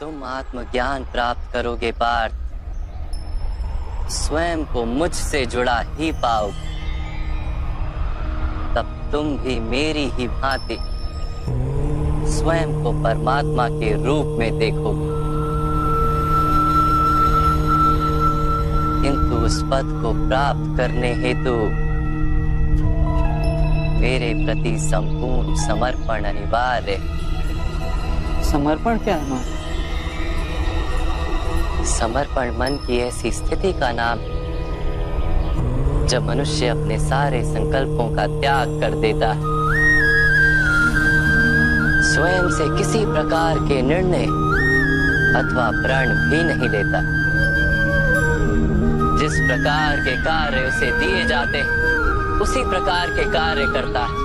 तुम आत्मज्ञान प्राप्त करोगे पार्थ, स्वयं को मुझसे जुड़ा ही पाओगे। तब तुम भी मेरी ही भांति स्वयं को परमात्मा के रूप में देखोगे। किंतु उस पद को प्राप्त करने हेतु मेरे प्रति संपूर्ण समर्पण अनिवार्य है। समर्पण क्या है मां? समर्पण मन की ऐसी स्थिति का नाम है जब मनुष्य अपने सारे संकल्पों का त्याग कर देता है, स्वयं से किसी प्रकार के निर्णय अथवा प्रण भी नहीं लेता। जिस प्रकार के कार्य उसे दिए जाते हैं उसी प्रकार के कार्य करता है।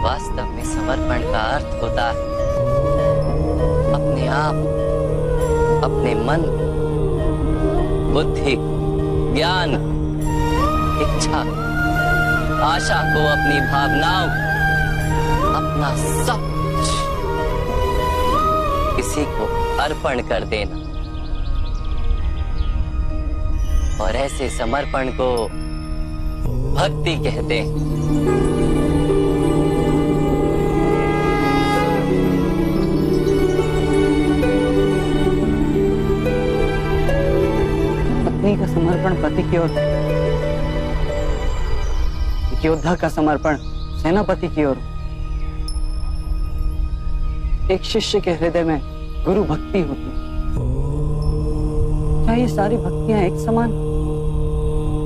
वास्तव में समर्पण का अर्थ होता है अपने आप, अपने मन, बुद्धि, ज्ञान, इच्छा, आशा को, अपनी भावनाओं, अपना सब कुछ किसी को अर्पण कर देना। और ऐसे समर्पण को भक्ति कहते हैं। पत्नी का समर्पण पति की ओर, एक योद्धा का समर्पण सेनापति की ओर, एक शिष्य के हृदय में गुरु भक्ति होती है। क्या ये सारी भक्तियां एक समान?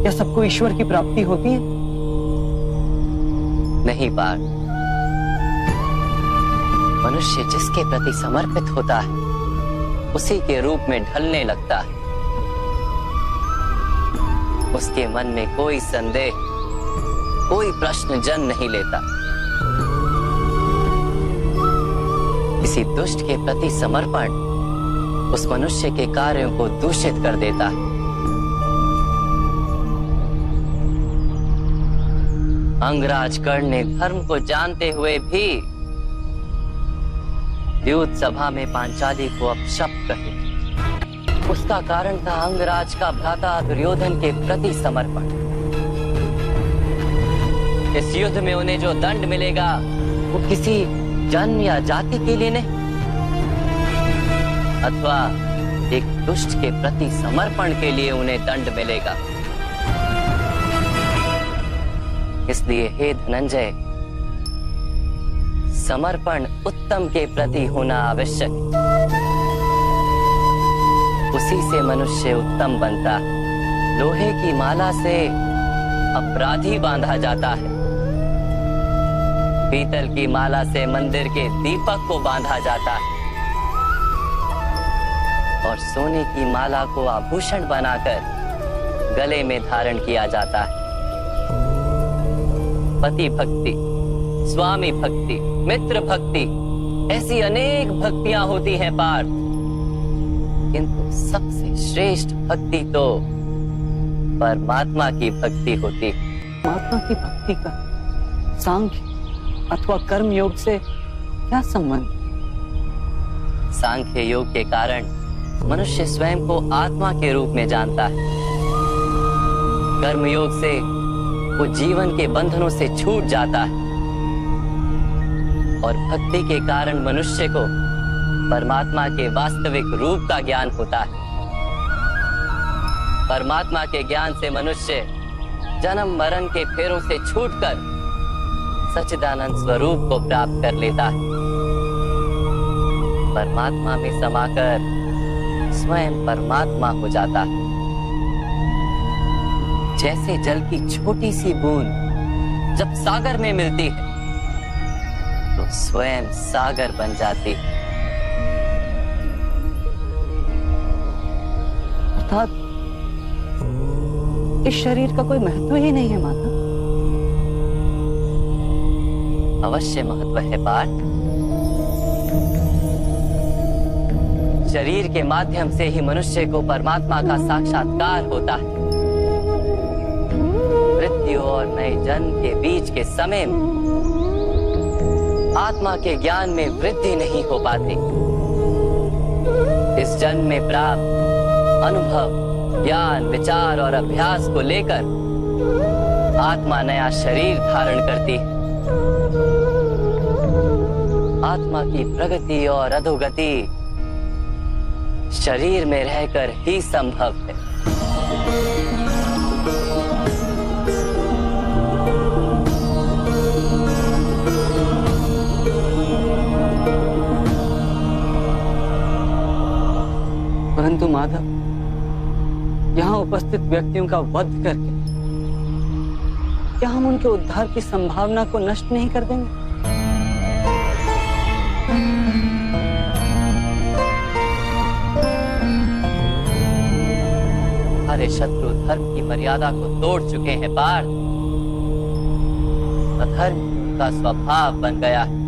क्या सबको ईश्वर की प्राप्ति होती है? नहीं पार्थ, मनुष्य जिसके प्रति समर्पित होता है उसी के रूप में ढलने लगता है। उसके मन में कोई संदेह, कोई प्रश्न जन्म नहीं लेता। किसी दुष्ट के प्रति समर्पण उस मनुष्य के कार्यों को दूषित कर देता है। अंगराज कर्ण ने धर्म को जानते हुए भी युद्ध सभा में पांचाली को अपशब्द कहे। उसका कारण था अंगराज का भ्राता दुर्योधन के प्रति समर्पण। इस युद्ध में उन्हें जो दंड मिलेगा वो किसी जन्म या जाति के लिए नहीं, अथवा एक दुष्ट के प्रति समर्पण के लिए उन्हें दंड मिलेगा। इसलिए हे धनंजय, समर्पण उत्तम के प्रति होना आवश्यक। उसी से मनुष्य उत्तम बनता है। लोहे की माला से अपराधी बांधा जाता है, पीतल की माला से मंदिर के दीपक को बांधा जाता है, और सोने की माला को आभूषण बनाकर गले में धारण किया जाता है। पति भक्ति, स्वामी भक्ति, मित्र भक्ति, ऐसी अनेक भक्तियां होती हैं पार्थ, किंतु सबसे श्रेष्ठ भक्ति तो परमात्मा की भक्ति होती है। परमात्मा की भक्ति का सांख्य अथवा कर्म योग से क्या संबंध? सांख्य योग के कारण मनुष्य स्वयं को आत्मा के रूप में जानता है। कर्म योग से वो जीवन के बंधनों से छूट जाता है, और भक्ति के कारण मनुष्य को परमात्मा के वास्तविक रूप का ज्ञान होता है। परमात्मा के ज्ञान से मनुष्य जन्म मरण के फेरों से छूटकर सच्चिदानंद स्वरूप को प्राप्त कर लेता है। परमात्मा में समाकर स्वयं परमात्मा हो जाता है। जैसे जल की छोटी सी बूंद जब सागर में मिलती है तो स्वयं सागर बन जाती है। अर्थात इस शरीर का कोई महत्व ही नहीं है माता। अवश्य महत्व है पार्थ। शरीर के माध्यम से ही मनुष्य को परमात्मा का साक्षात्कार होता है। मृत्यु और नए जन्म के बीच के समय में आत्मा के ज्ञान में वृद्धि नहीं हो पाती। इस जन्म में प्राप्त अनुभव, ज्ञान, विचार और अभ्यास को लेकर आत्मा नया शरीर धारण करती है। आत्मा की प्रगति और अधोगति शरीर में रहकर ही संभव है। परंतु माधव, यहाँ उपस्थित व्यक्तियों का वध करके क्या हम उनके उद्धार की संभावना को नष्ट नहीं कर देंगे? हमारे शत्रु धर्म की मर्यादा को तोड़ चुके हैं पार्थ। अधर्म का स्वभाव बन गया है।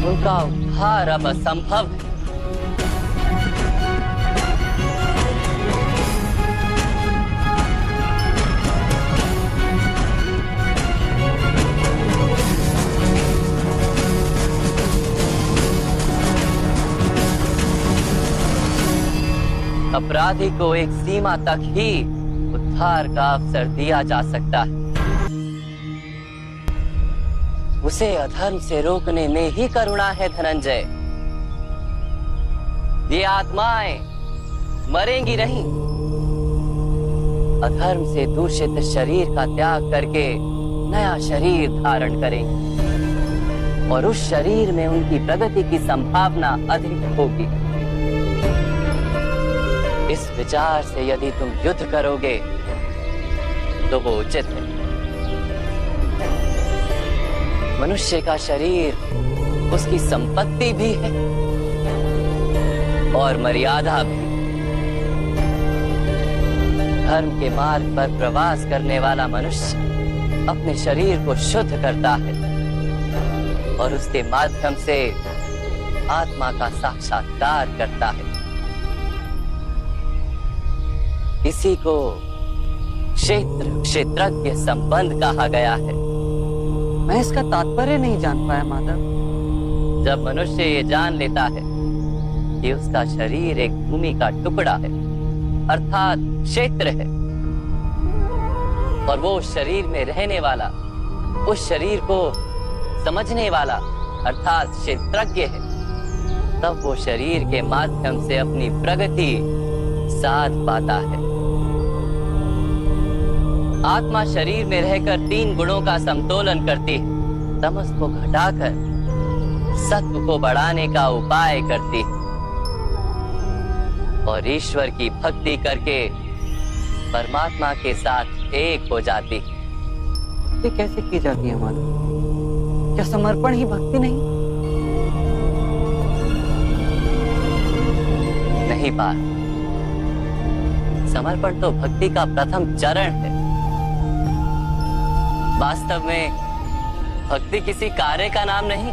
उनका उद्धार अब असंभव है। अपराधी को एक सीमा तक ही उद्धार का अवसर दिया जा सकता है। उसे अधर्म से रोकने में ही करुणा है धनंजय। ये आत्माएं मरेंगी नहीं। अधर्म से दूषित शरीर का त्याग करके नया शरीर धारण करेंगी और उस शरीर में उनकी प्रगति की संभावना अधिक होगी। इस विचार से यदि तुम युद्ध करोगे तो वो उचित है। मनुष्य का शरीर उसकी संपत्ति भी है और मर्यादा भी। धर्म के मार्ग पर प्रवास करने वाला मनुष्य अपने शरीर को शुद्ध करता है और उसके माध्यम से आत्मा का साक्षात्कार करता है। इसी को क्षेत्रज्ञ संबंध कहा गया है। मैं इसका तात्पर्य नहीं जान पाया माधव। जब मनुष्य ये जान लेता है कि उसका शरीर एक भूमि का टुकड़ा है, अर्थात क्षेत्र है, और वो शरीर में रहने वाला, उस शरीर को समझने वाला अर्थात क्षेत्रज्ञ है, तब वो शरीर के माध्यम से अपनी प्रगति साध पाता है। आत्मा शरीर में रहकर 3 गुणों का समतोलन करती है। तमस को घटाकर सत्व को बढ़ाने का उपाय करती है और ईश्वर की भक्ति करके परमात्मा के साथ एक हो जाती है। ये कैसे की जाती है माधव? क्या समर्पण ही भक्ति नहीं? नहीं पार, समर्पण तो भक्ति का प्रथम चरण है। वास्तव में भक्ति किसी कार्य का नाम नहीं,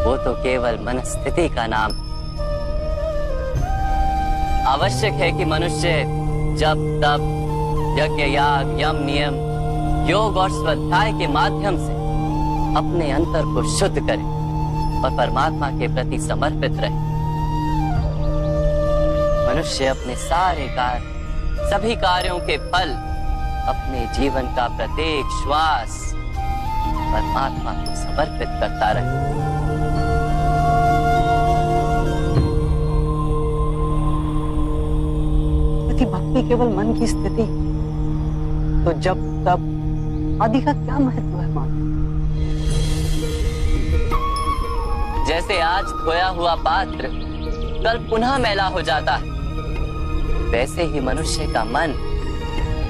वो तो केवल मनस्थिति का नाम। आवश्यक है कि मनुष्य जब तब यज्ञ, याग, यम, नियम, योग और स्वाध्याय के माध्यम से अपने अंतर को शुद्ध करे और परमात्मा के प्रति समर्पित रहे। मनुष्य अपने सारे कार्य, सभी कार्यों के फल, अपने जीवन का प्रत्येक श्वास परमात्मा को समर्पित करता रहे। यदि भक्ति केवल मन की स्थिति, तो जब तब आदि का क्या महत्व है मां? जैसे आज धोया हुआ पात्र कल पुनः मैला हो जाता है, वैसे ही मनुष्य का मन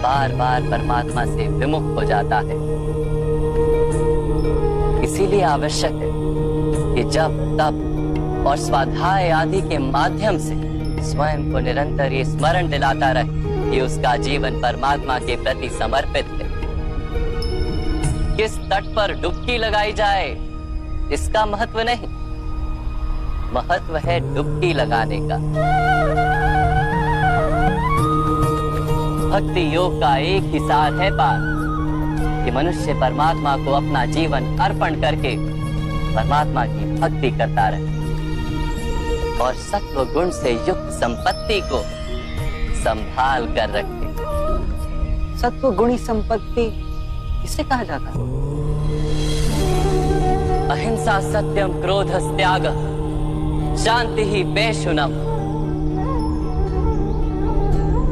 बार बार परमात्मा से विमुख हो जाता है। इसीलिए आवश्यक है कि जब तप और स्वाध्याय आदि के माध्यम से स्वयं को निरंतर ये स्मरण दिलाता रहे कि उसका जीवन परमात्मा के प्रति समर्पित है। किस तट पर डुबकी लगाई जाए इसका महत्व नहीं, महत्व है डुबकी लगाने का। भक्ति योग का एक ही सार है पार, कि मनुष्य परमात्मा को अपना जीवन अर्पण करके परमात्मा की भक्ति करता रहे और सत्व गुण से युक्त संपत्ति को संभाल कर रखे। सत्व गुणी संपत्ति किसे कहा जाता है? अहिंसा सत्यम क्रोध त्याग शांति ही पेशुनम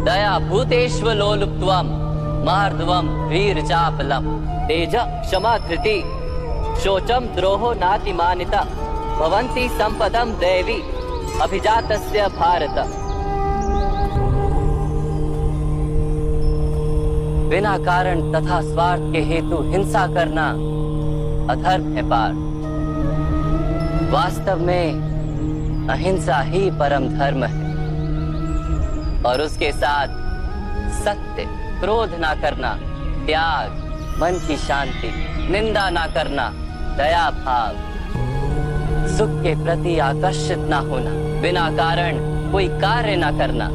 दया भूतेष्व लोलुप्त्वम मार्दवम वीर चापलम तेज क्षमा धृति शोचम द्रोहो नातिमानिता भवन्ति संपदम देवी अभिजातस्य भारत। बिना कारण तथा स्वार्थ के हेतु हिंसा करना अधर्म है पार। वास्तव में अहिंसा ही परम धर्म है और उसके साथ सत्य, क्रोध ना करना, त्याग, मन की शांति, निंदा ना करना, दया भाव, सुख के प्रति आकर्षित ना होना, बिना कारण कोई कार्य ना करना,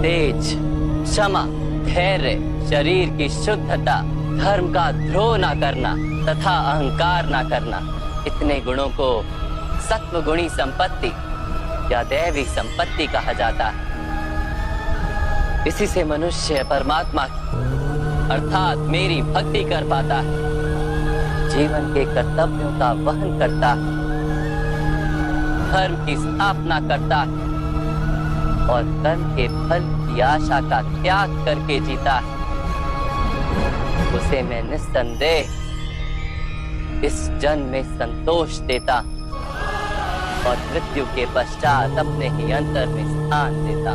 तेज, क्षमा, धैर्य, शरीर की शुद्धता, धर्म का द्रोह ना करना तथा अहंकार ना करना, इतने गुणों को सत्व गुणी संपत्ति या दैवी संपत्ति कहा जाता है। इसी से मनुष्य परमात्मा की अर्थात मेरी भक्ति कर पाता है, जीवन के कर्तव्यों का वहन करता है, धर्म की स्थापना करता है और कर्म के फल की आशा का त्याग करके जीता है। उसे मैं निस्संदेह इस जन्म में संतोष देता और मृत्यु के पश्चात अपने ही अंतर में स्थान देता।